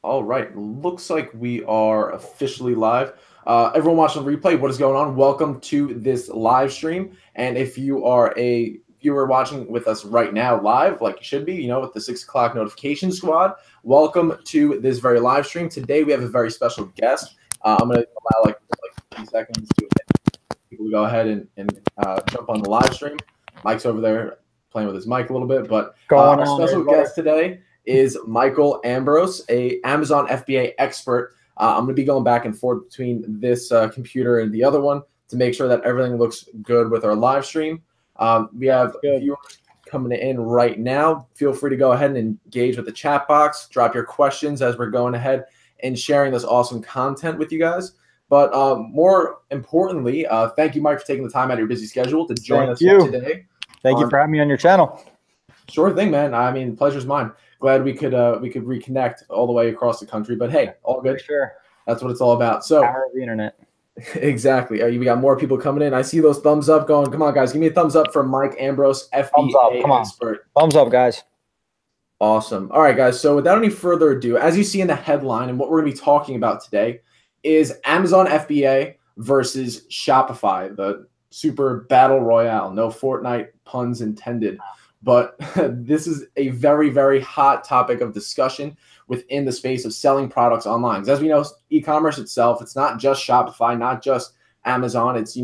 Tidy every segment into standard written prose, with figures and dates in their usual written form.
All right, looks like we are officially live. Everyone watching the replay, what is going on? Welcome to this live stream. And if you are a viewer watching with us right now live, like you should be, with the 6 o'clock notification squad, welcome to this very live stream. Today we have a very special guest. I'm going to allow like 30 seconds to people to go ahead and jump on the live stream. Mike's over there playing with his mic a little bit, but our special guest today is Michael Ambrose, a Amazon FBA expert. I'm going to be going back and forth between this computer and the other one to make sure that everything looks good with our live stream. We have viewers coming in right now. Feel free to go ahead and engage with the chat box. Drop your questions as we're going ahead and sharing this awesome content with you guys. But more importantly, thank you, Mike, for taking the time out of your busy schedule to join us today. Thank you for having me on your channel. Sure thing, man. I mean, pleasure's mine. Glad we could reconnect all the way across the country. But hey, all good. For sure. That's what it's all about. So power of the internet. Exactly. We got more people coming in. I see those thumbs up going. Come on, guys. Give me a thumbs up for Mike Ambrose, FBA expert. Thumbs up, guys. Awesome. All right, guys. So without any further ado, as you see in the headline and what we're going to be talking about today is Amazon FBA versus Shopify, the super battle royale. No Fortnite puns intended. But this is a very, very hot topic of discussion within the space of selling products online. As we know, e-commerce itself, it's not just Shopify, not just Amazon. It's,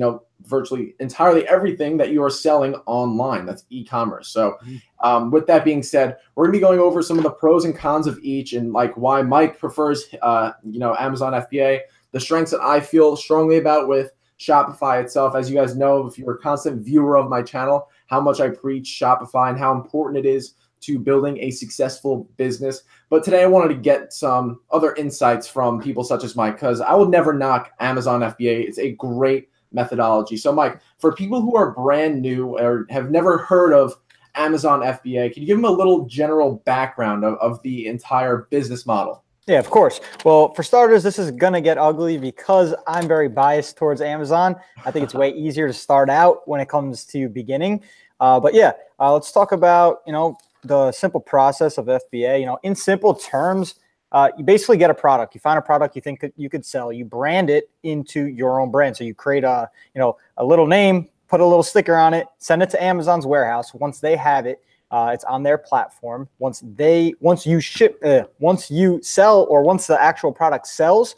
virtually entirely everything that you are selling online. That's e-commerce. So with that being said, we're going to be going over some of the pros and cons of each and like why Mike prefers, Amazon FBA, the strengths that I feel strongly about with Shopify itself. As you guys know, if you're a constant viewer of my channel, how much I preach Shopify and how important it is to building a successful business. But today I wanted to get some other insights from people such as Mike, because I will never knock Amazon FBA. It's a great methodology. So Mike, for people who are brand new or have never heard of Amazon FBA, can you give them a little general background of the entire business model? Yeah, of course. Well, for starters, this is going to get ugly because I'm very biased towards Amazon. I think it's way easier to start out when it comes to beginning. But yeah, let's talk about, the simple process of FBA. In simple terms, you basically get a product. You find a product you think you could sell. You brand it into your own brand. So you create a little name, put a little sticker on it, send it to Amazon's warehouse. Once they have it, it's on their platform. Once you sell, or once the actual product sells,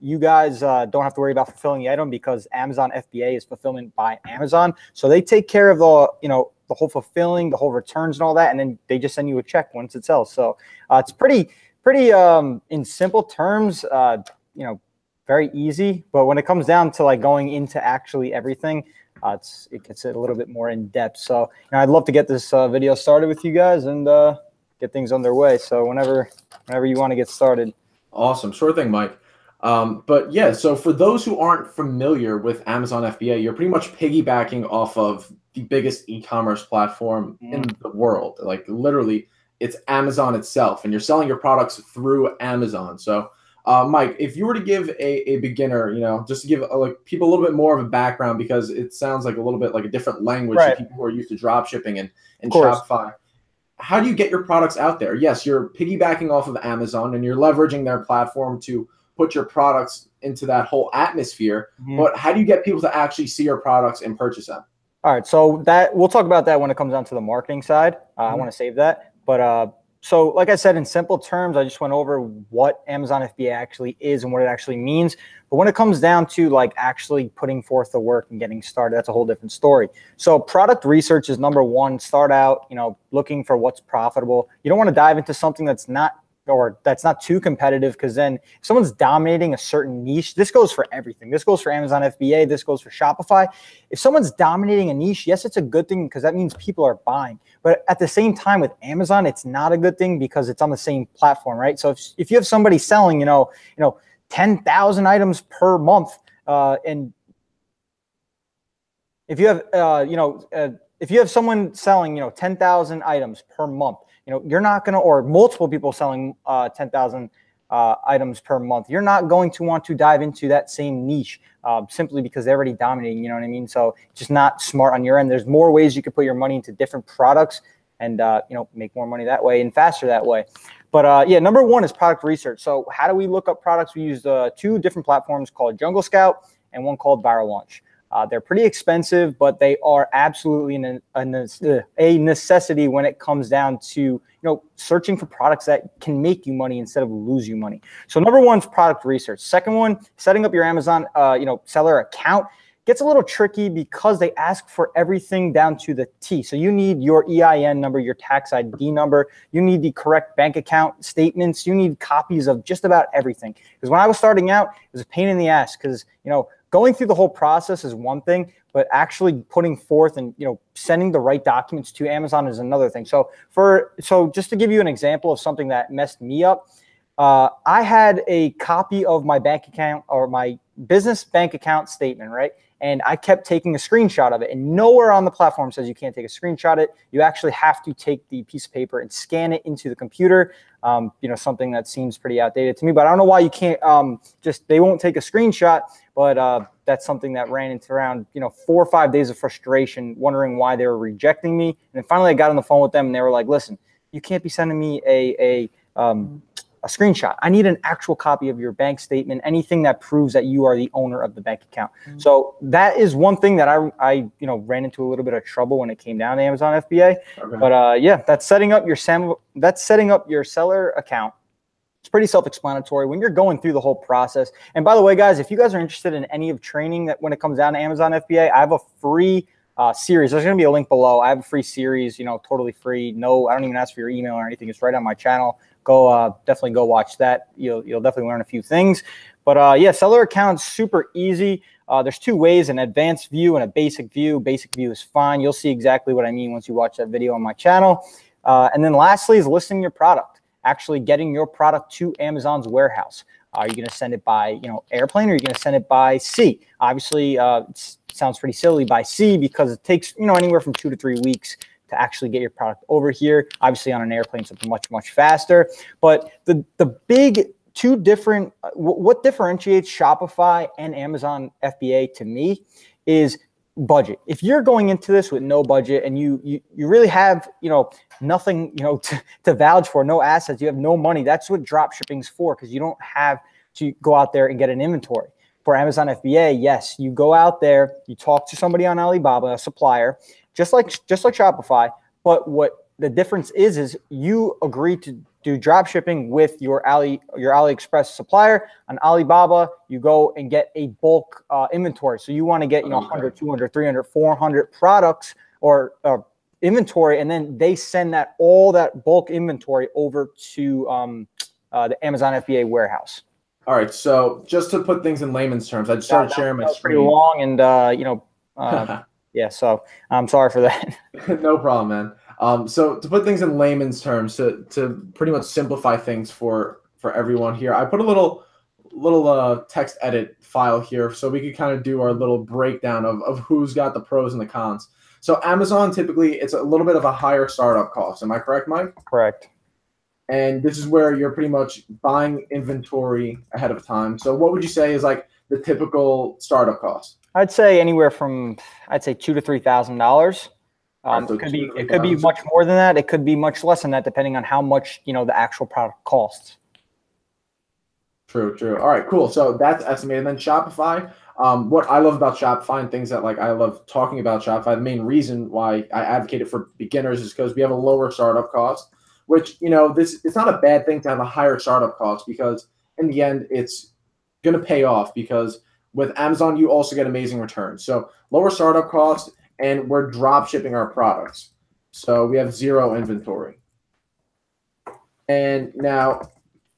you guys don't have to worry about fulfilling the item because Amazon FBA is fulfillment by Amazon. So they take care of the whole fulfilling, the whole returns and all that, and then they just send you a check once it sells. So it's pretty in simple terms, very easy. But when it comes down to like going into actually everything, it gets a little bit more in depth. So I'd love to get this video started with you guys and get things underway. So whenever you want to get started. Awesome. Sure thing, Mike. But yeah, so for those who aren't familiar with Amazon FBA, you're pretty much piggybacking off of the biggest e-commerce platform in the world. Like literally, it's Amazon itself, and you're selling your products through Amazon. So Mike, if you were to give a beginner, just to give people a little bit more of a background, because it sounds like a little bit like a different language to people who are used to drop shipping and Shopify. How do you get your products out there? Yes, you're piggybacking off of Amazon and you're leveraging their platform to put your products into that whole atmosphere. But how do you get people to actually see your products and purchase them? All right, so we'll talk about that when it comes down to the marketing side. I want to save that, but so like I said, in simple terms, I just went over what Amazon FBA actually is and what it actually means. But when it comes down to like actually putting forth the work and getting started, that's a whole different story. So product research is number one. Start out, looking for what's profitable. You don't want to dive into something that's not too competitive, because then if someone's dominating a certain niche, this goes for everything. This goes for Amazon FBA. This goes for Shopify. If someone's dominating a niche, yes, it's a good thing because that means people are buying. But at the same time with Amazon, it's not a good thing because it's on the same platform, right? So if you have somebody selling, 10,000 items per month, and if you have someone selling, 10,000 items per month, you're not going to, or multiple people selling 10,000 items per month, you're not going to want to dive into that same niche simply because they're already dominating, you know what I mean? So it's just not smart on your end. There's more ways you could put your money into different products and make more money that way and faster that way. But yeah, number one is product research. So how do we look up products? We use 2 different platforms called Jungle Scout and one called Viral Launch. They're pretty expensive, but they are absolutely a necessity when it comes down to searching for products that can make you money instead of lose you money. So number one is product research. Second one, setting up your Amazon seller account. Gets a little tricky because they ask for everything down to the T. So you need your EIN number, your tax ID number. You need the correct bank account statements. You need copies of just about everything. Because when I was starting out, it was a pain in the ass because, going through the whole process is one thing, but actually putting forth and, sending the right documents to Amazon is another thing. So just to give you an example of something that messed me up, I had a copy of my bank account or my business bank account statement, right? And I kept taking a screenshot of it, and nowhere on the platform says you can't take a screenshot of it. You actually have to take the piece of paper and scan it into the computer. Something that seems pretty outdated to me, but I don't know why you can't they won't take a screenshot. But that's something that ran into around 4 or 5 days of frustration, wondering why they were rejecting me. And then finally I got on the phone with them and they were like, listen, you can't be sending me a screenshot. I need an actual copy of your bank statement, anything that proves that you are the owner of the bank account. Mm-hmm. So that is one thing that I ran into a little bit of trouble when it came down to Amazon FBA. Okay. But yeah, that's setting up your seller account. It's pretty self-explanatory when you're going through the whole process. And by the way, guys, if you guys are interested in any of training that when it comes down to Amazon FBA, I have a free series. There's going to be a link below. I have a free series, totally free. No, I don't even ask for your email or anything. It's right on my channel. Go definitely go watch that. You'll definitely learn a few things. But yeah, seller account's super easy. There's 2 ways: an advanced view and a basic view. Basic view is fine. You'll see exactly what I mean once you watch that video on my channel. And then lastly is listing your product. Actually getting your product to Amazon's warehouse. Are you going to send it by airplane, or are you going to send it by sea? Obviously, it sounds pretty silly by sea because it takes anywhere from 2 to 3 weeks to actually get your product over here. Obviously, on an airplane, it's much faster. But the big 2 different what differentiates Shopify and Amazon FBA to me is budget. If you're going into this with no budget and you really have nothing to vouch for, no assets, you have no money, that's what drop shipping is for, because you don't have to go out there and get an inventory. For Amazon FBA, yes, you go out there, you talk to somebody on Alibaba, a supplier, just like Shopify, but what the difference is you agree to do drop shipping with your AliExpress supplier. On Alibaba, you go and get a bulk inventory. So you want to get 100, 200, 300, 400 products or inventory, and then they send all that bulk inventory over to the Amazon FBA warehouse. All right, so just to put things in layman's terms, I just started sharing my screen. Pretty long, and yeah, so I'm sorry for that. No problem, man. So to put things in layman's terms, to pretty much simplify things for everyone here, I put a little text edit file here so we could kind of do our little breakdown of who's got the pros and the cons. So Amazon, typically, it's a little bit of a higher startup cost. Am I correct, Mike? Correct. And this is where you're pretty much buying inventory ahead of time. So what would you say is like the typical startup cost? I'd say anywhere from $2,000 to $3,000. It could be much more than that. It could be much less than that, depending on how much the actual product costs. True. All right, cool. So that's estimated. And then Shopify. What I love about Shopify and things that I love talking about Shopify, the main reason why I advocate it for beginners is because we have a lower startup cost. Which it's not a bad thing to have a higher startup cost, because in the end it's going to pay off, because with Amazon you also get amazing returns. So lower startup cost, and we're drop shipping our products, so we have 0 inventory. And now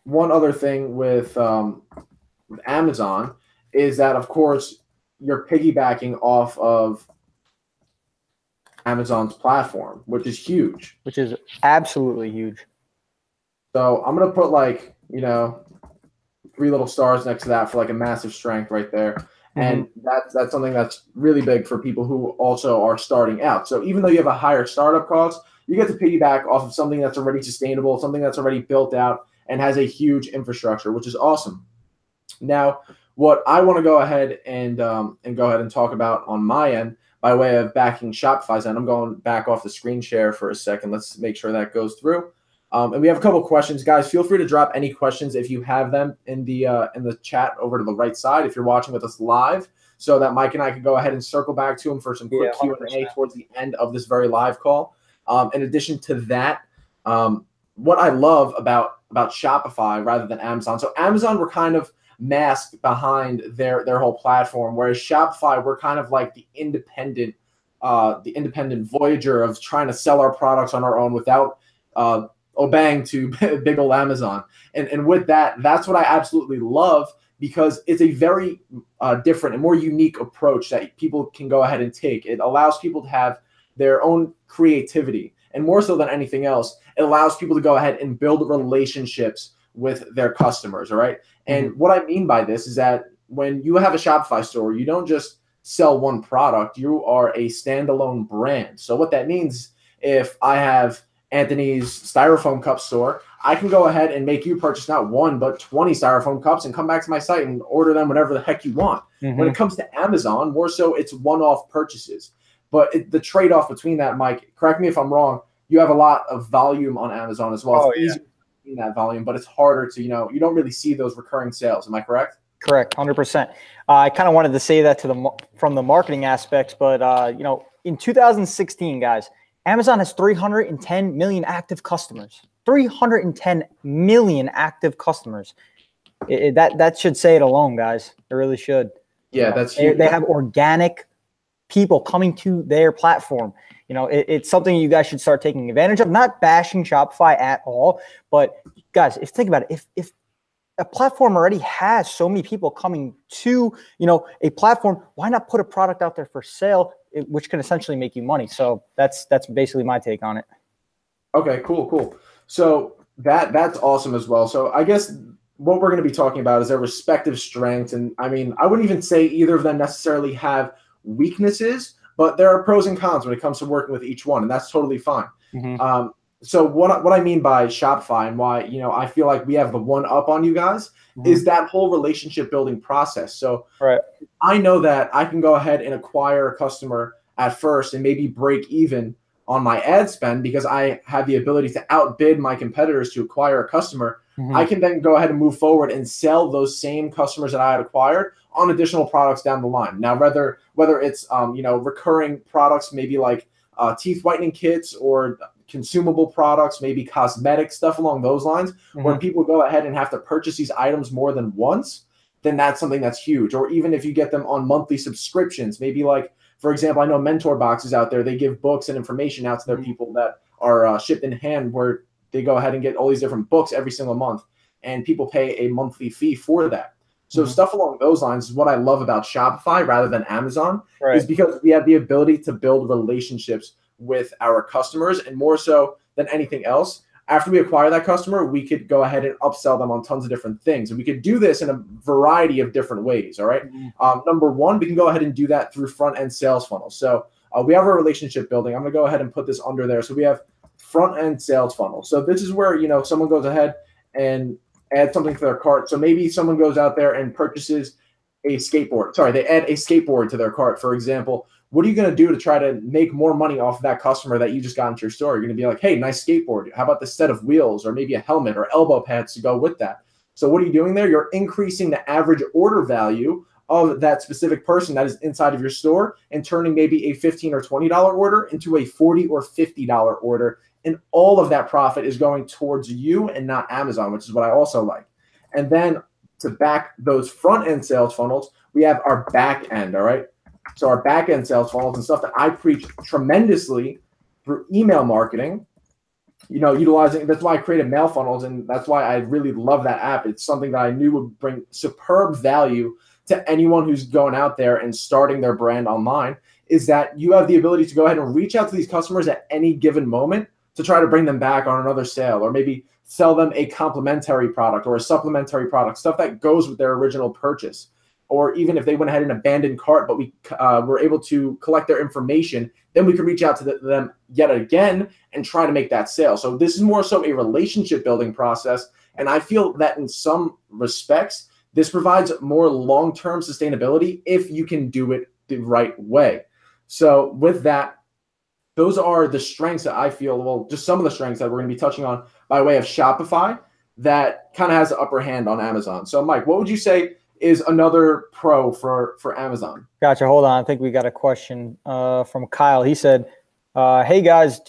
one other thing with Amazon is that, of course, you're piggybacking off of Amazon's platform, which is huge. Which is absolutely huge. So I'm going to put 3 little stars next to that for a massive strength right there. Mm-hmm. And that's something that's really big for people who also are starting out. So even though you have a higher startup cost, you get to piggyback off of something that's already sustainable, something that's already built out and has a huge infrastructure, which is awesome. Now, what I want to go ahead and talk about on my end, by way of backing Shopify's end. I'm going back off the screen share for a second. Let's make sure that goes through. And we have a couple questions, guys. Feel free to drop any questions if you have them in the chat over to the right side if you're watching with us live, so that Mike and I can go ahead and circle back to him for some quick Q&A towards the end of this very live call. In addition to that, what I love about Shopify rather than Amazon. So Amazon, we're kind of masked behind their whole platform, whereas Shopify, we're kind of like the independent voyager of trying to sell our products on our own without obeying to big old Amazon. And with that, that's what I absolutely love, because it's a very different and more unique approach that people can go ahead and take. It allows people to have their own creativity, and more so than anything else, it allows people to go ahead and build relationships with their customers, all right? And what I mean by this is that when you have a Shopify store, you don't just sell one product, you are a standalone brand. So what that means, if I have Anthony's styrofoam cup store, I can go ahead and make you purchase not one, but 20 styrofoam cups and come back to my site and order them whenever the heck you want. When it comes to Amazon, more so it's one-off purchases. But the trade-off between that, Mike, correct me if I'm wrong, you have a lot of volume on Amazon as well. It's easier to see that volume, but it's harder to, you don't really see those recurring sales. Am I correct? Correct, 100%. I kind of wanted to say that from the marketing aspects, but in 2016, guys, Amazon has 310 million active customers. 310 million active customers. That should say it alone, guys. It really should. Yeah, that's huge. They have organic people coming to their platform. It's something you guys should start taking advantage of. Not bashing Shopify at all, but guys, think about it. If a platform already has so many people coming to, a platform, why not put a product out there for sale, which can essentially make you money? So that's basically my take on it. Okay, cool. So that's awesome as well. So I guess what we're going to be talking about is their respective strengths. And I mean, I wouldn't even say either of them necessarily have weaknesses, but there are pros and cons when it comes to working with each one, and that's totally fine. So what I mean by Shopify and why, I feel like we have the one up on you guys is that whole relationship building process. So I know that I can go ahead and acquire a customer at first and maybe break even on my ad spend because I have the ability to outbid my competitors to acquire a customer. I can then go ahead and move forward and sell those same customers that I had acquired on additional products down the line. Now, whether it's recurring products, maybe like teeth whitening kits, or consumable products, maybe cosmetic stuff along those lines, where people go ahead and have to purchase these items more than once, then that's something that's huge. Or even if you get them on monthly subscriptions, maybe like, for example, I know mentor boxes out there, they give books and information out to their people that are shipped in hand, where they go ahead and get all these different books every single month, and people pay a monthly fee for that. So stuff along those lines is what I love about Shopify rather than Amazon, is because we have the ability to build relationships with our customers, and more so than anything else, after we acquire that customer, we could go ahead and upsell them on tons of different things. And we could do this in a variety of different ways, all right? Number one, we can go ahead and do that through front-end sales funnels. So we have a relationship building. I'm going to go ahead and put this under there. So we have front-end sales funnel. So this is where, someone goes ahead and adds something to their cart. So maybe someone goes out there and purchases a skateboard. Sorry, they add a skateboard to their cart, for example. What are you going to do to try to make more money off of that customer that you just got into your store? You're going to be like, hey, nice skateboard. How about this set of wheels, or maybe a helmet or elbow pads to go with that? So what are you doing there? You're increasing the average order value of that specific person that is inside of your store, and turning maybe a $15 or $20 order into a $40 or $50 order. And all of that profit is going towards you and not Amazon, which is what I also like. And then to back those front-end sales funnels, we have our back end, all right? So our back-end sales funnels and stuff that I preach tremendously through email marketing, utilizing, that's why I created mail funnels, and that's why I really love that app. It's something that I knew would bring superb value to anyone who's going out there and starting their brand online, is that you have the ability to go ahead and reach out to these customers at any given moment to try to bring them back on another sale, or maybe sell them a complementary product or a supplementary product, stuff that goes with their original purchase. Or even if they went ahead and abandoned cart, but we were able to collect their information, then we could reach out to them yet again and try to make that sale. So this is more so a relationship building process. And I feel that in some respects, this provides more long-term sustainability if you can do it the right way. So with that, those are the strengths that I feel, well, just some of the strengths that we're going to be touching on by way of Shopify that kind of has the upper hand on Amazon. So Mike, what would you say is another pro for Amazon? Gotcha. Hold on. I think we got a question from Kyle. He said, hey guys,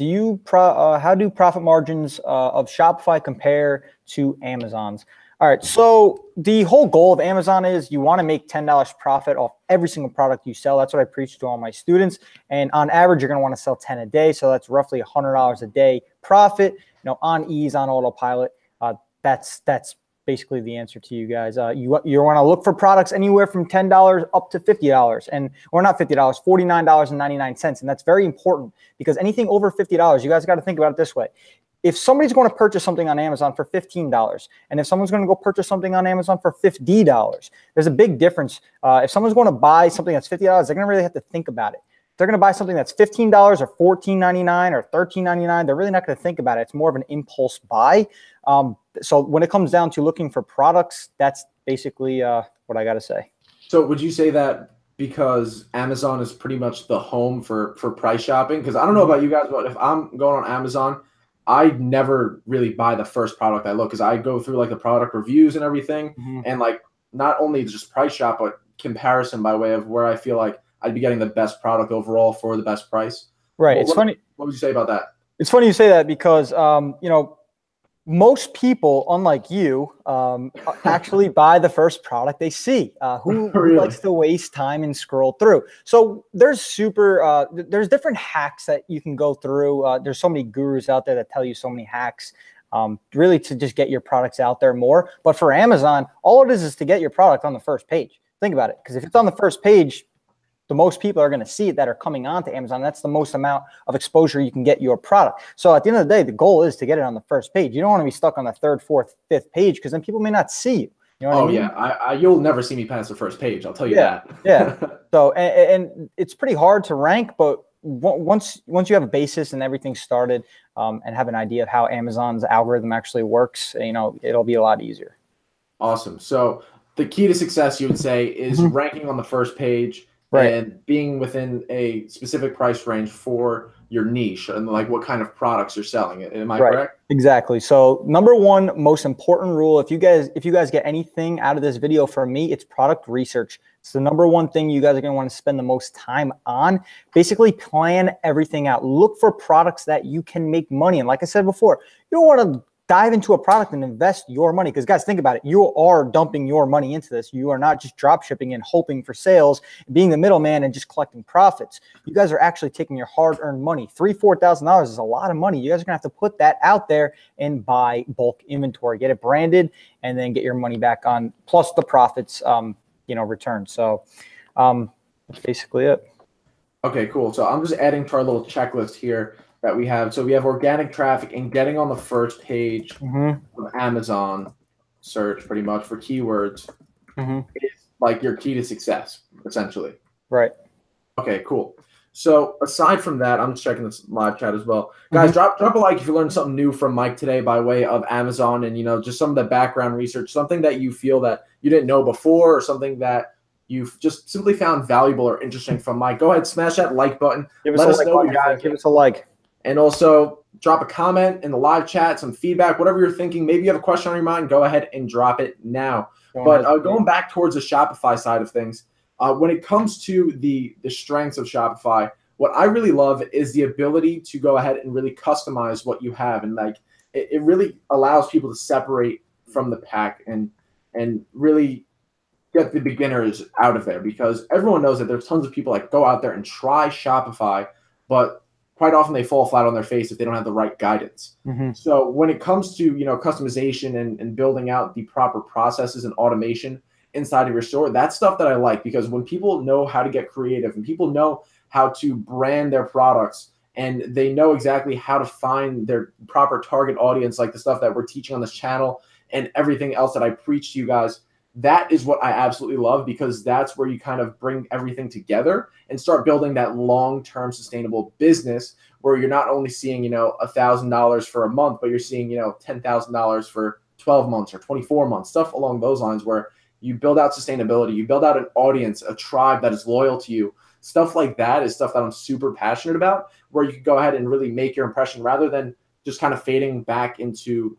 how do profit margins of Shopify compare to Amazon's? All right. So the whole goal of Amazon is you want to make $10 profit off every single product you sell. That's what I preach to all my students. And on average, you're going to want to sell 10 a day. So that's roughly $100 a day profit, on ease, on autopilot. That's basically the answer to you guys. You want to look for products anywhere from $10 up to $50, or not $50, $49.99. And that's very important because anything over $50, you guys got to think about it this way. If somebody's going to purchase something on Amazon for $15, and if someone's going to go purchase something on Amazon for $50, there's a big difference. If someone's going to buy something that's $50, they're going to really have to think about it. If they're going to buy something that's $15 or $14.99 or $13.99, they're really not going to think about it. It's more of an impulse buy. So when it comes down to looking for products, that's basically what I got to say. So would you say that because Amazon is pretty much the home for price shopping? Because I don't know about you guys, but if I'm going on Amazon, I never really buy the first product I look, because I go through like the product reviews and everything, and like not only just price shop, but comparison by way of where I feel like I'd be getting the best product overall for the best price. Right. It's funny. What would you say about that? It's funny you say that because, most people, unlike you, actually buy the first product they see. Who likes to waste time and scroll through? So there's there's different hacks that you can go through. There's so many gurus out there that tell you so many hacks, really to just get your products out there more. But for Amazon, all it is to get your product on the first page. Think about it, because if it's on the first page, the most people are going to see it that are coming on to Amazon. That's the most amount of exposure you can get your product. So at the end of the day, the goal is to get it on the first page. You don't want to be stuck on the third, fourth, fifth page, because then people may not see you. You know what I mean? Yeah, you'll never see me past the first page. I'll tell you that. Yeah. So and it's pretty hard to rank, but once you have a basis and everything started, and have an idea of how Amazon's algorithm actually works, it'll be a lot easier. Awesome. So the key to success, you would say, is ranking on the first page. Right. And being within a specific price range for your niche and like what kind of products you're selling. Am I correct? Exactly. So number one most important rule, if you guys get anything out of this video from me, it's product research. It's the number one thing you guys are going to want to spend the most time on. Basically plan everything out. Look for products that you can make money. And like I said before, you don't want to dive into a product and invest your money. Because guys, think about it. You are dumping your money into this. You are not just drop shipping and hoping for sales, being the middleman and just collecting profits. You guys are actually taking your hard-earned money. $3,000, $4,000 is a lot of money. You guys are gonna have to put that out there and buy bulk inventory, get it branded, and then get your money back on, plus the profits, return. So that's basically it. Okay, cool. So I'm just adding to our little checklist here that we have. So we have organic traffic and getting on the first page of Amazon search pretty much for keywords is like your key to success, essentially. Right. Okay, cool. So aside from that, I'm just checking this live chat as well. Guys, drop a like if you learned something new from Mike today by way of Amazon and, just some of the background research, something that you feel that you didn't know before or something that you've just simply found valuable or interesting from Mike. Go ahead, smash that like button. Let us know, guys. Give us a like. And also drop a comment in the live chat, some feedback, whatever you're thinking. Maybe you have a question on your mind, go ahead and drop it now. But going back towards the Shopify side of things, when it comes to the strengths of Shopify, what I really love is the ability to go ahead and really customize what you have. And like it really allows people to separate from the pack and really get the beginners out of there, because everyone knows that there's tons of people that go out there and try Shopify, but quite often they fall flat on their face if they don't have the right guidance. So when it comes to, customization and building out the proper processes and automation inside of your store, that's stuff that I like, because when people know how to get creative and people know how to brand their products and they know exactly how to find their proper target audience, like the stuff that we're teaching on this channel and everything else that I preach to you guys, that is what I absolutely love, because that's where you kind of bring everything together and start building that long-term sustainable business where you're not only seeing, $1,000 for a month, but you're seeing, $10,000 for 12 months or 24 months, stuff along those lines, where you build out sustainability, you build out an audience, a tribe that is loyal to you, Stuff like that is stuff that I'm super passionate about, where you can go ahead and really make your impression rather than just kind of fading back into,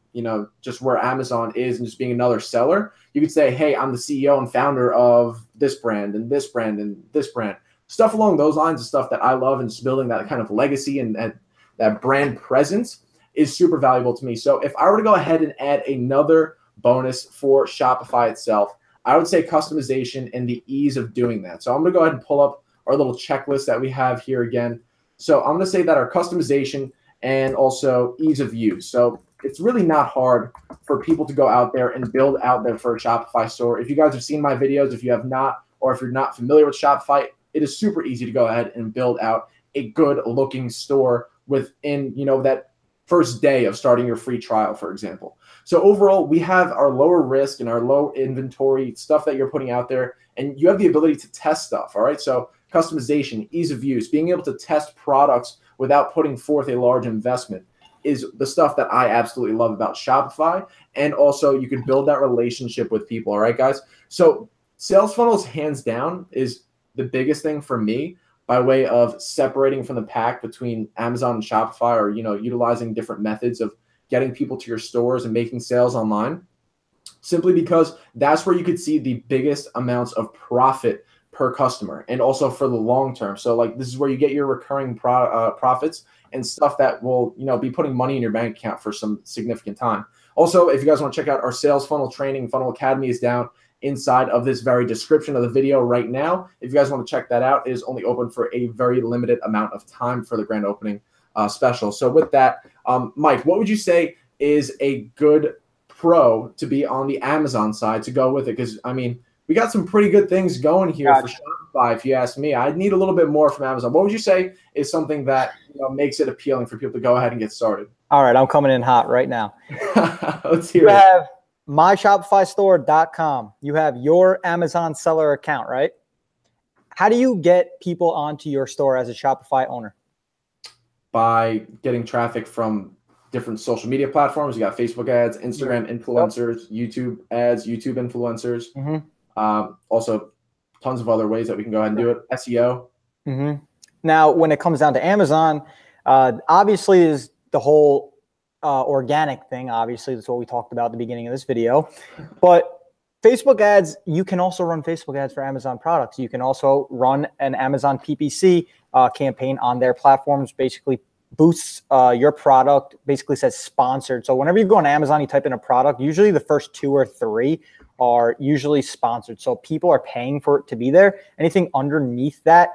just where Amazon is and just being another seller. You could say, hey, I'm the CEO and founder of this brand and this brand and this brand. Stuff along those lines is stuff that I love, and just building that kind of legacy and that brand presence is super valuable to me. So if I were to go ahead and add another bonus for Shopify itself, I would say customization and the ease of doing that. So I'm going to go ahead and pull up our little checklist that we have here again. So I'm going to say that our customization and also ease of use. So it's really not hard for people to go out there and build out their first Shopify store. If you guys have seen my videos, if you have not, or if you're not familiar with Shopify, it is super easy to go ahead and build out a good looking store within, that first day of starting your free trial, for example. So overall, we have our lower risk and our low inventory stuff that you're putting out there, and you have the ability to test stuff. All right. So customization, ease of use, being able to test products without putting forth a large investment is the stuff that I absolutely love about Shopify. And also you can build that relationship with people. All right, guys. So sales funnels, hands down, is the biggest thing for me by way of separating from the pack between Amazon and Shopify, or, utilizing different methods of getting people to your stores and making sales online, simply because that's where you could see the biggest amounts of profit per customer, and also for the long term. So like, this is where you get your recurring profits and stuff that will, be putting money in your bank account for some significant time. Also, if you guys want to check out our sales funnel training, Funnel Academy is down inside of this very description of the video right now. If you guys want to check that out, it is only open for a very limited amount of time for the grand opening special. So with that, Mike, what would you say is a good pro to be on the Amazon side to go with it? Because we got some pretty good things going here for Shopify, if you ask me. I'd need a little bit more from Amazon. What would you say is something that makes it appealing for people to go ahead and get started? All right, I'm coming in hot right now. Let's hear it. You have myshopifystore.com. You have your Amazon seller account, right? How do you get people onto your store as a Shopify owner? By getting traffic from different social media platforms. You got Facebook ads, Instagram influencers, YouTube ads, YouTube influencers. Also tons of other ways that we can go ahead and do it. SEO. Now, when it comes down to Amazon, obviously is the whole organic thing. Obviously, that's what we talked about at the beginning of this video. But Facebook ads, you can also run Facebook ads for Amazon products. You can also run an Amazon PPC campaign on their platforms, basically boosts your product, basically says sponsored. So whenever you go on Amazon, you type in a product, usually the first 2 or 3 are usually sponsored. So people are paying for it to be there. Anything underneath that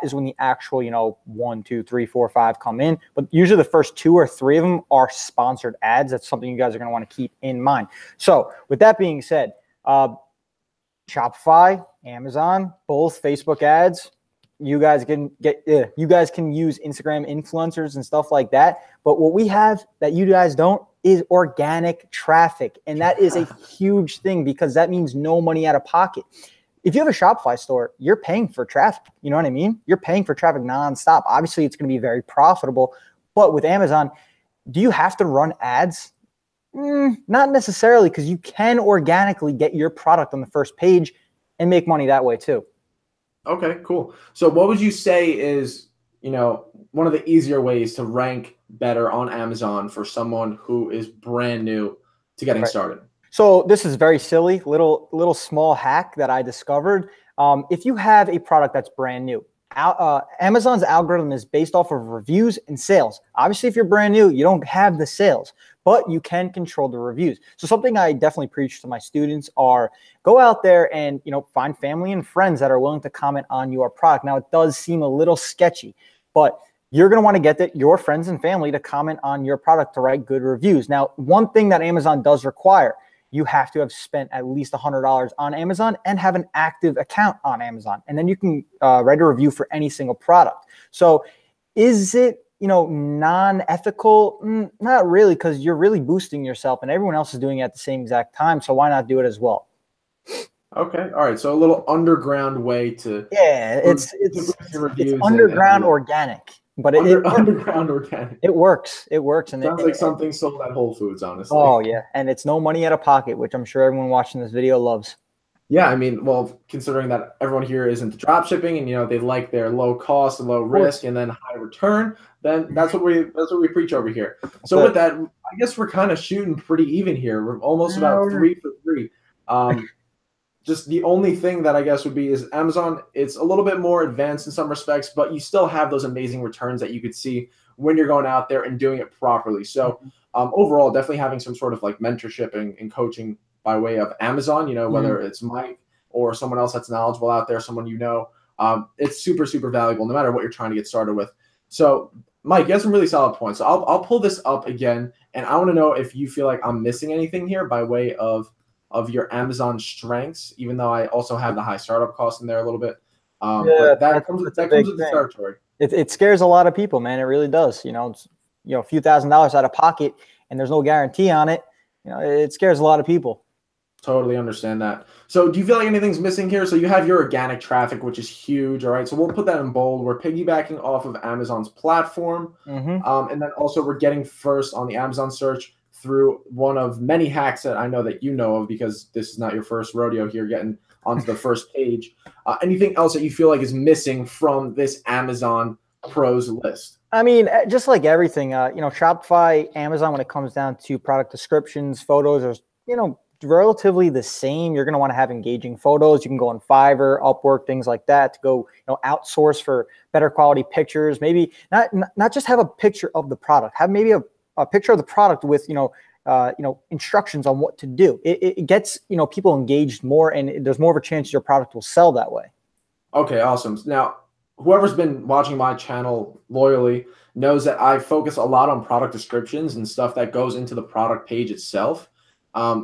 is when the actual, 1, 2, 3, 4, 5 come in. But usually the first 2 or 3 of them are sponsored ads. That's something you guys are going to want to keep in mind. So with that being said, Shopify, Amazon, both Facebook ads, you guys can use Instagram influencers and stuff like that. But what we have that you guys don't is organic traffic. And that is a huge thing, because that means no money out of pocket. If you have a Shopify store, you're paying for traffic. You know what I mean? You're paying for traffic nonstop. Obviously, it's going to be very profitable. But with Amazon, do you have to run ads? Not necessarily, because you can organically get your product on the first page and make money that way too. Okay, cool. So what would you say is, one of the easier ways to rank better on Amazon for someone who is brand new to getting started? So this is very silly, little small hack that I discovered. If you have a product that's brand new, Amazon's algorithm is based off of reviews and sales. Obviously, if you're brand new, you don't have the sales, but you can control the reviews. So something I definitely preach to my students are go out there and, find family and friends that are willing to comment on your product. Now, it does seem a little sketchy, but you're going to want to get your friends and family to comment on your product to write good reviews. Now, one thing that Amazon does require, you have to have spent at least $100 on Amazon and have an active account on Amazon. And then you can write a review for any single product. So is it, non-ethical? Not really, because you're really boosting yourself and everyone else is doing it at the same exact time. So why not do it as well? Okay. All right. So a little underground way to. Yeah, it's underground organic. But underground organic. It works. It works. And sounds like something sold at Whole Foods, honestly. Oh, yeah. And it's no money out of pocket, which I'm sure everyone watching this video loves. Yeah, I mean, well, considering that everyone here is into drop shipping and they like their low cost and low Of risk course. and then high return, then that's what we preach over here. That's So with it. that, I guess we're kind of shooting pretty even here. We're almost Yeah, about 3 for 3. Just the only thing that I guess would be is Amazon, it's a little bit more advanced in some respects, but you still have those amazing returns that you could see when you're going out there and doing it properly. So overall, definitely having some sort of like mentorship and coaching by way of Amazon, Mhm. whether it's Mike or someone else that's knowledgeable out there, someone it's super, super valuable no matter what you're trying to get started with. So Mike, you have some really solid points. So I'll pull this up again, and I want to know if you feel like I'm missing anything here by way of your Amazon strengths, even though I also have the high startup cost in there a little bit. Yeah, But that that's comes with that's a big the thing. territory. It scares a lot of people, man. It really does. It's, a few $1,000s out of pocket, and there's no guarantee on it. It scares a lot of people. Totally understand that. So do you feel like anything's missing here? So you have your organic traffic, which is huge. All right. So we'll put that in bold. We're piggybacking off of Amazon's platform. Hmm. And then also we're getting first on the Amazon search through one of many hacks that I know that you know of, because this is not your first rodeo here getting onto the first page. Anything else that you feel like is missing from this Amazon pros list? I mean, just like everything, Shopify, Amazon, when it comes down to product descriptions, photos, are, relatively the same. You're going to want to have engaging photos. You can go on Fiverr, Upwork, things like that to go, outsource for better quality pictures. Maybe not just have a picture of the product, have maybe a picture of the product with, instructions on what to do. It gets, people engaged more, and there's more of a chance your product will sell that way. Okay, awesome. Now, whoever's been watching my channel loyally knows that I focus a lot on product descriptions and stuff that goes into the product page itself.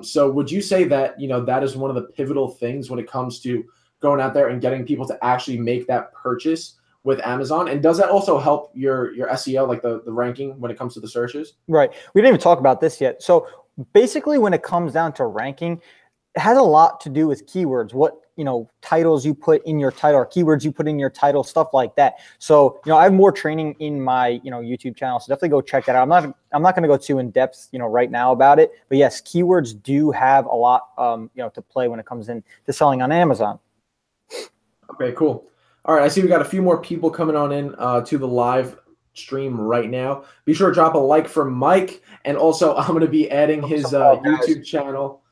So would you say that, that is one of the pivotal things when it comes to going out there and getting people to actually make that purchase with Amazon? And does that also help your SEO, like the ranking when it comes to the searches? Right. We didn't even talk about this yet. So basically, when it comes down to ranking, it has a lot to do with keywords, what titles you put in your title, or keywords you put in your title, stuff like that. So I have more training in my YouTube channel, so definitely go check that out. I'm not going to go too in depth right now about it, but yes, keywords do have a lot to play when it comes in to selling on Amazon. Okay, cool. All right, I see we got a few more people coming on in to the live stream right now. Be sure to drop a like for Mike, and also I'm going to be adding his YouTube channel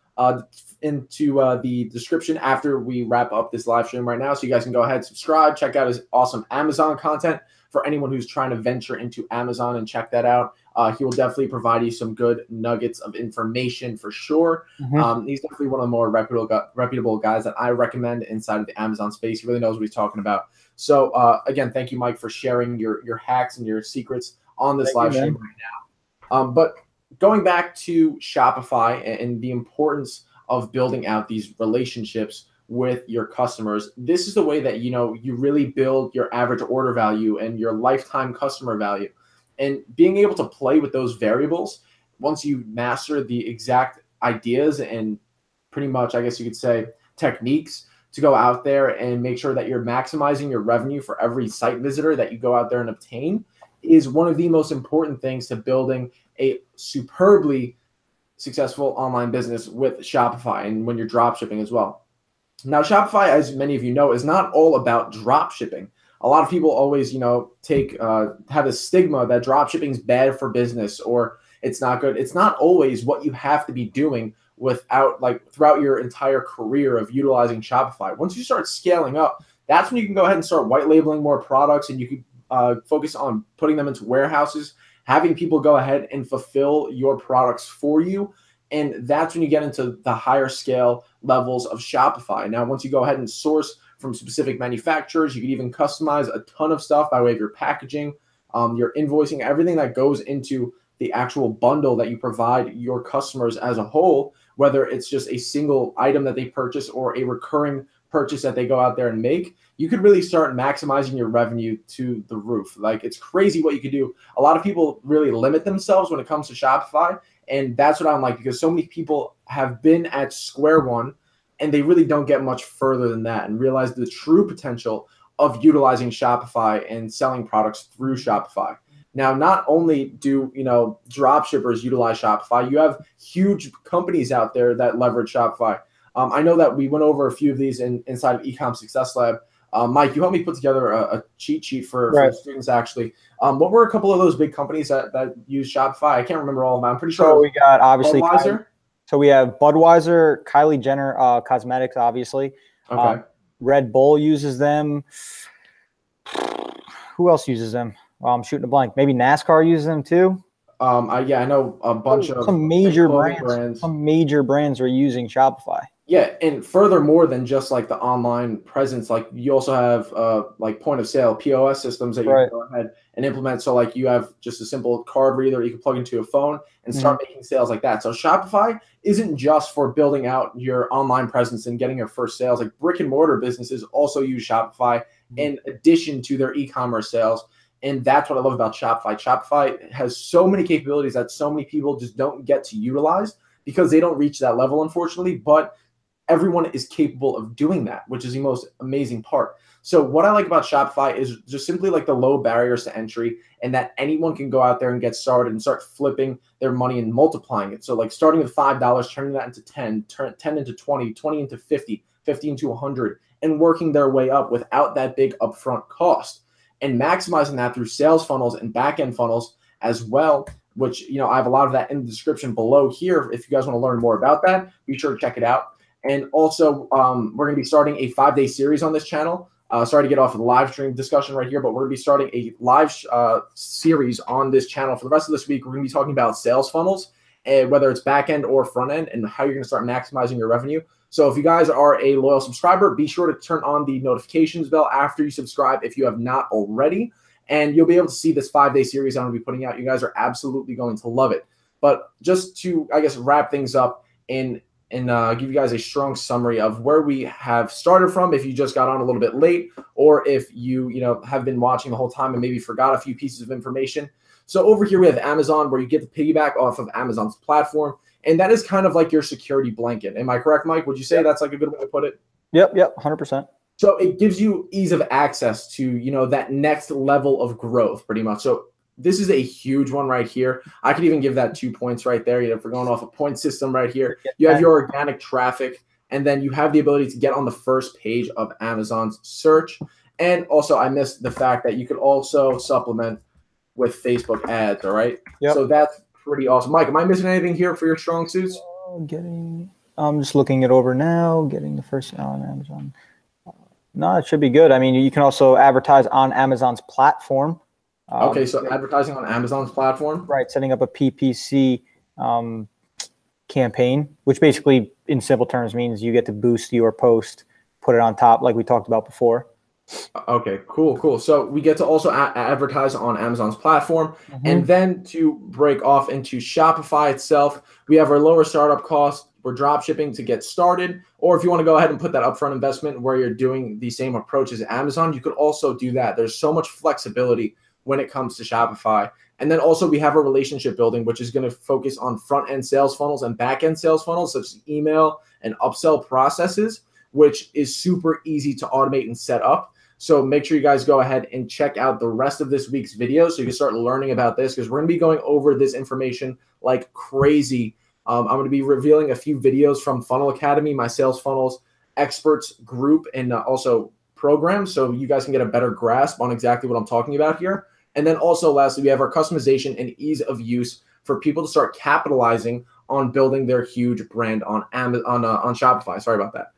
into the description after we wrap up this live stream right now, so you guys can go ahead, subscribe, check out his awesome Amazon content. For anyone who's trying to venture into Amazon and check that out, he will definitely provide you some good nuggets of information for sure. He's definitely one of the more reputable guys that I recommend inside of the Amazon space. He really knows what he's talking about. So again, thank you, Mike, for sharing your hacks and your secrets on this live stream right now. But going back to Shopify and the importance of building out these relationships with your customers, this is the way that you really build your average order value and your lifetime customer value. And being able to play with those variables, once you master the exact ideas and pretty much, I guess you could say, techniques to go out there and make sure that you're maximizing your revenue for every site visitor that you go out there and obtain, is one of the most important things to building a superbly successful online business with Shopify, and when you're drop shipping as well. Now, Shopify, as many of you know, is not all about drop shipping. A lot of people always, have a stigma that drop shipping is bad for business or it's not good. It's not always what you have to be doing throughout your entire career of utilizing Shopify. Once you start scaling up, that's when you can go ahead and start white labeling more products, and you can focus on putting them into warehouses, having people go ahead and fulfill your products for you. And that's when you get into the higher scale levels of Shopify. Now, once you go ahead and source from specific manufacturers, you can even customize a ton of stuff by way of your packaging, your invoicing, everything that goes into the actual bundle that you provide your customers as a whole, whether it's just a single item that they purchase or a recurring purchase that they go out there and make. You could really start maximizing your revenue to the roof. Like, it's crazy what you could do. A lot of people really limit themselves when it comes to Shopify. And that's what I'm like, because so many people have been at square one and they really don't get much further than that and realize the true potential of utilizing Shopify and selling products through Shopify. Now, not only do drop shippers utilize Shopify, you have huge companies out there that leverage Shopify. I know that we went over a few of these inside of Ecom Success Lab. Mike, you helped me put together a cheat sheet for the students, actually. What were a couple of those big companies that use Shopify? I can't remember all of them. I'm pretty sure. So we got obviously Budweiser. So we have Budweiser, Kylie Jenner Cosmetics, obviously. Okay. Red Bull uses them. Who else uses them? Well, I'm shooting a blank. Maybe NASCAR uses them too. Yeah, I know a bunch of some major brands. Some major brands are using Shopify. Yeah, and furthermore than just like the online presence, like you also have like point of sale POS systems that you can go ahead and implement. So like you have just a simple card reader you can plug into a phone and start making sales like that. So Shopify isn't just for building out your online presence and getting your first sales. Like brick and mortar businesses also use Shopify in addition to their e-commerce sales. And that's what I love about Shopify. Shopify has so many capabilities that so many people just don't get to utilize because they don't reach that level, unfortunately. But everyone is capable of doing that, which is the most amazing part. So what I like about Shopify is just simply like the low barriers to entry and that anyone can go out there and get started and start flipping their money and multiplying it. So like starting with $5, turning that into 10, 10 into 20, 20 into 50, 50 into 100, and working their way up without that big upfront cost. And maximizing that through sales funnels and back-end funnels as well, which, you know, I have a lot of that in the description below here. If you guys want to learn more about that, be sure to check it out. And also, we're going to be starting a 5-day series on this channel. Sorry to get off of the live stream discussion right here, but we're going to be starting a live series on this channel for the rest of this week. We're going to be talking about sales funnels, whether it's back end or front end, and how you're going to start maximizing your revenue. So if you guys are a loyal subscriber, be sure to turn on the notifications bell after you subscribe if you have not already, and you'll be able to see this 5-day series I'm going to be putting out. You guys are absolutely going to love it. But just to, I guess, wrap things up and give you guys a strong summary of where we have started from, if you just got on a little bit late, or if you have been watching the whole time and maybe forgot a few pieces of information. So over here we have Amazon, where you get to piggyback off of Amazon's platform, and that is kind of like your security blanket. Am I correct, Mike? Would you say that's like a good way to put it? Yep, 100%. So it gives you ease of access to that next level of growth, pretty much. So this is a huge one right here. I could even give that 2 points right there. If we're going off a point system right here, you have your organic traffic, and then you have the ability to get on the first page of Amazon's search. And also, I missed the fact that you could also supplement with Facebook ads. All right. Yep. So that's pretty awesome. Mike, am I missing anything here for your strong suits? I'm just looking it over now. Getting the first on Amazon. No, it should be good. I mean, you can also advertise on Amazon's platform. Okay, so advertising on Amazon's platform? Right, setting up a PPC campaign, which basically, in simple terms, means you get to boost your post, put it on top like we talked about before. Okay, cool. So we get to also advertise on Amazon's platform. And then to break off into Shopify itself, we have our lower startup cost. We're drop shipping to get started. Or if you want to go ahead and put that upfront investment where you're doing the same approach as Amazon, you could also do that. There's so much flexibility when it comes to Shopify. And then also we have a relationship building, which is going to focus on front-end sales funnels and back-end sales funnels, such as email and upsell processes, which is super easy to automate and set up. So make sure you guys go ahead and check out the rest of this week's video so you can start learning about this, because we're going to be going over this information like crazy. I'm going to be revealing a few videos from Funnel Academy, my sales funnels experts group, and also program, so you guys can get a better grasp on exactly what I'm talking about here. And then also lastly, we have our customization and ease of use for people to start capitalizing on building their huge brand on Shopify. Sorry about that.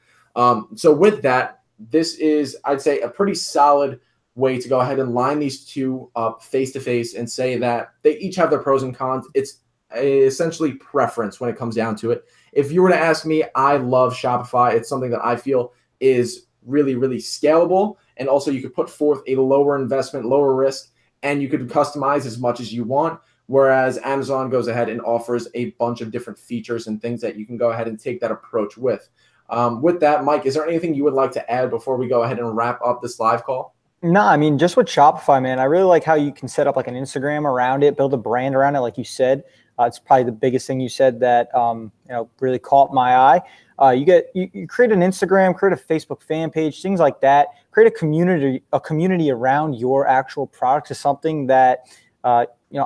So with that, this is, I'd say, a pretty solid way to go ahead and line these two up face to face and say that they each have their pros and cons. It's essentially preference when it comes down to it. If you were to ask me, I love Shopify. It's something that I feel is really, really scalable. And also you could put forth a lower investment, lower risk, and you could customize as much as you want. Whereas Amazon goes ahead and offers a bunch of different features and things that you can go ahead and take that approach with. With that, Mike, is there anything you would like to add before we go ahead and wrap up this live call? No, I mean, just with Shopify, man, I really like how you can set up like an Instagram around it, build a brand around it, like you said. It's probably the biggest thing you said that really caught my eye. You create an Instagram, create a Facebook fan page, things like that. Create a community around your actual product is something that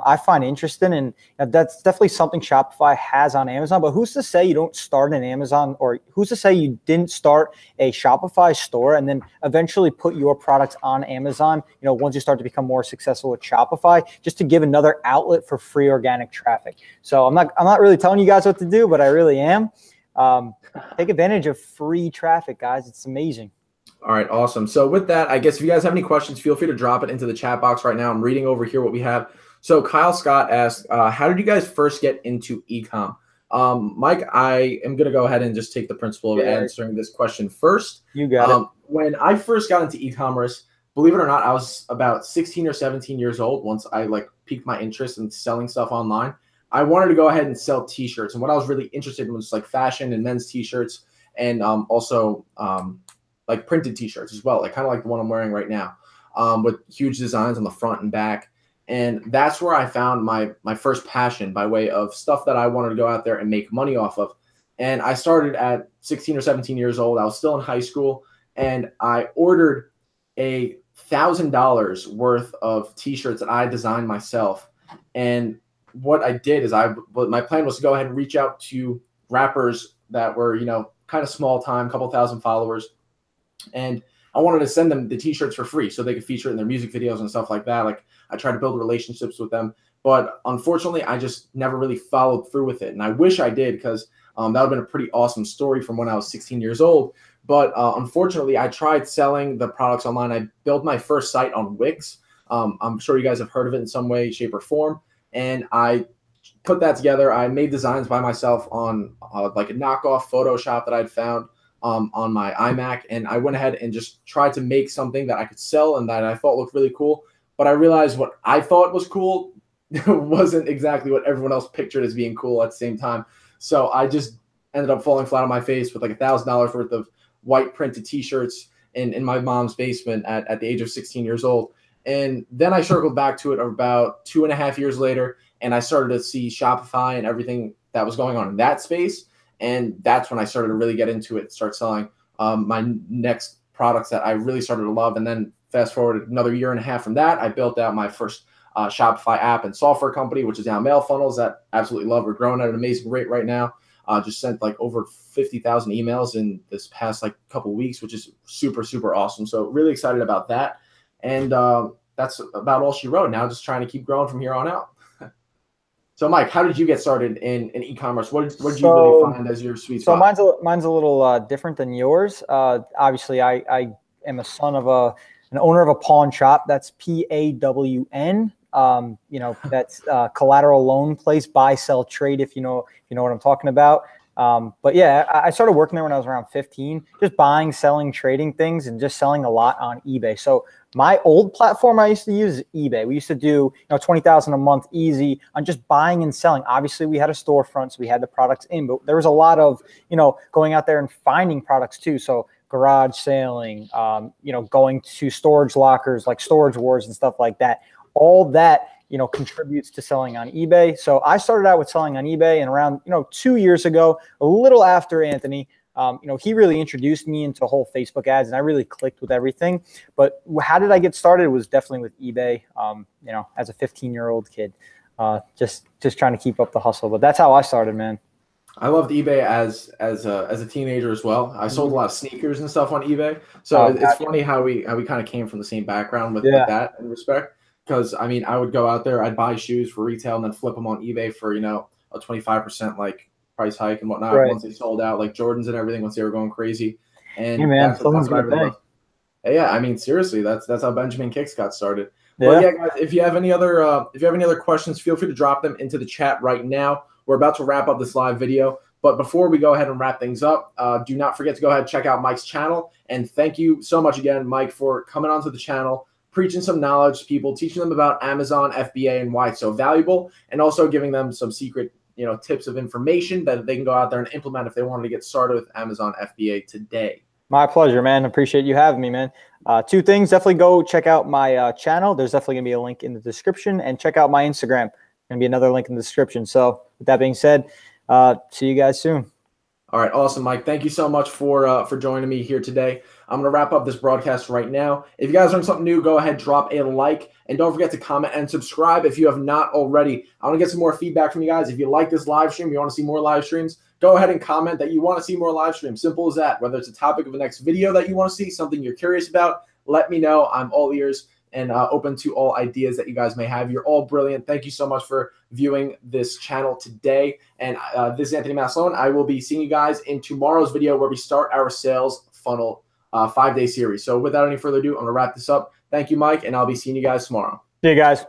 I find interesting, and that's definitely something Shopify has on Amazon. But who's to say you don't start an Amazon, or who's to say you didn't start a Shopify store and then eventually put your products on Amazon, once you start to become more successful with Shopify, just to give another outlet for free organic traffic. So I'm not really telling you guys what to do, but I really am. Take advantage of free traffic, guys. It's amazing. All right, awesome. So with that, I guess if you guys have any questions, feel free to drop it into the chat box right now. I'm reading over here what we have. So Kyle Scott asked, how did you guys first get into e-com? Mike, I am going to go ahead and just take the principle of answering this question first. You got it. When I first got into e-commerce, believe it or not, I was about 16 or 17 years old once I piqued my interest in selling stuff online. I wanted to go ahead and sell t-shirts. And what I was really interested in was fashion and men's t-shirts, and also printed t-shirts as well, kind of like the one I'm wearing right now, with huge designs on the front and back. And that's where I found my first passion by way of stuff that I wanted to go out there and make money off of. And I started at 16 or 17 years old. I was still in high school, and I ordered $1,000 worth of t-shirts that I designed myself. And what I did is my plan was to go ahead and reach out to rappers that were, kind of small time, couple thousand followers. And I wanted to send them the t-shirts for free so they could feature it in their music videos and stuff like that. I tried to build relationships with them, but unfortunately I just never really followed through with it. And I wish I did, because that would have been a pretty awesome story from when I was 16 years old. But unfortunately, I tried selling the products online. I built my first site on Wix. I'm sure you guys have heard of it in some way, shape, or form. And I put that together. I made designs by myself on a knockoff Photoshop that I'd found on my iMac. And I went ahead and just tried to make something that I could sell and that I thought looked really cool. But I realized what I thought was cool wasn't exactly what everyone else pictured as being cool at the same time. So I just ended up falling flat on my face with $1,000 worth of white printed t-shirts in my mom's basement at the age of 16 years old. And then I circled back to it about 2.5 years later, and I started to see Shopify and everything that was going on in that space. And that's when I started to really get into it, start selling my next products that I really started to love. And then fast forward another 1.5 years from that, I built out my first Shopify app and software company, which is now Mail Funnels, that I absolutely love. We're growing at an amazing rate right now. Just sent over 50,000 emails in this past couple of weeks, which is super, super awesome. So really excited about that. And that's about all she wrote. Now just trying to keep growing from here on out. So Mike, how did you get started in e-commerce? What did you really find as your sweet spot? So mine's a little different than yours. Obviously, I am a son of an owner of a pawn shop. That's PAWN. That's collateral loan place, buy, sell, trade, if you know what I'm talking about. But yeah, I started working there when I was around 15, just buying, selling, trading things, and just selling a lot on eBay. So my old platform I used to use is eBay. We used to do 20,000 a month easy on just buying and selling. Obviously, we had a storefront, so we had the products in, but there was a lot of going out there and finding products too. So garage sailing, going to storage lockers like Storage Wars and stuff like that. All that contributes to selling on eBay. So I started out with selling on eBay, and around 2 years ago, a little after Anthony, he really introduced me into whole Facebook ads, and I really clicked with everything. But how did I get started? It was definitely with eBay. As a 15-year-old kid, just trying to keep up the hustle. But that's how I started, man. I loved eBay as a teenager as well. I sold a lot of sneakers and stuff on eBay. So it's funny how we kind of came from the same background with that in respect. Because I would go out there, I'd buy shoes for retail and then flip them on eBay for a 25% price hike and whatnot. Right. Once they sold out, Jordans and everything, once they were going crazy. And hey man, someone's gonna pay. Yeah, seriously, that's how Benjamin Kicks got started. Yeah. But yeah, guys, if you have any other questions, feel free to drop them into the chat right now. We're about to wrap up this live video, but before we go ahead and wrap things up, do not forget to go ahead and check out Mike's channel. And thank you so much again, Mike, for coming onto the channel, preaching some knowledge to people, teaching them about Amazon, FBA, and why it's so valuable, and also giving them some secret, tips of information that they can go out there and implement if they wanted to get started with Amazon FBA today. My pleasure, man. Appreciate you having me, man. Two things. Definitely go check out my channel. There's definitely going to be a link in the description, and check out my Instagram. Going to be another link in the description. So with that being said, see you guys soon. All right, awesome, Mike. Thank you so much for joining me here today. I'm going to wrap up this broadcast right now. If you guys learned something new, go ahead, drop a like, and don't forget to comment and subscribe if you have not already. I want to get some more feedback from you guys. If you like this live stream, you want to see more live streams, go ahead and comment that you want to see more live streams. Simple as that. Whether it's a topic of the next video that you want to see, something you're curious about, let me know. I'm all ears and open to all ideas that you guys may have. You're all brilliant. Thank you so much for viewing this channel today. And this is Anthony Maslone. I will be seeing you guys in tomorrow's video where we start our sales funnel 5-day series. So without any further ado, I'm going to wrap this up. Thank you, Mike, and I'll be seeing you guys tomorrow. See you guys.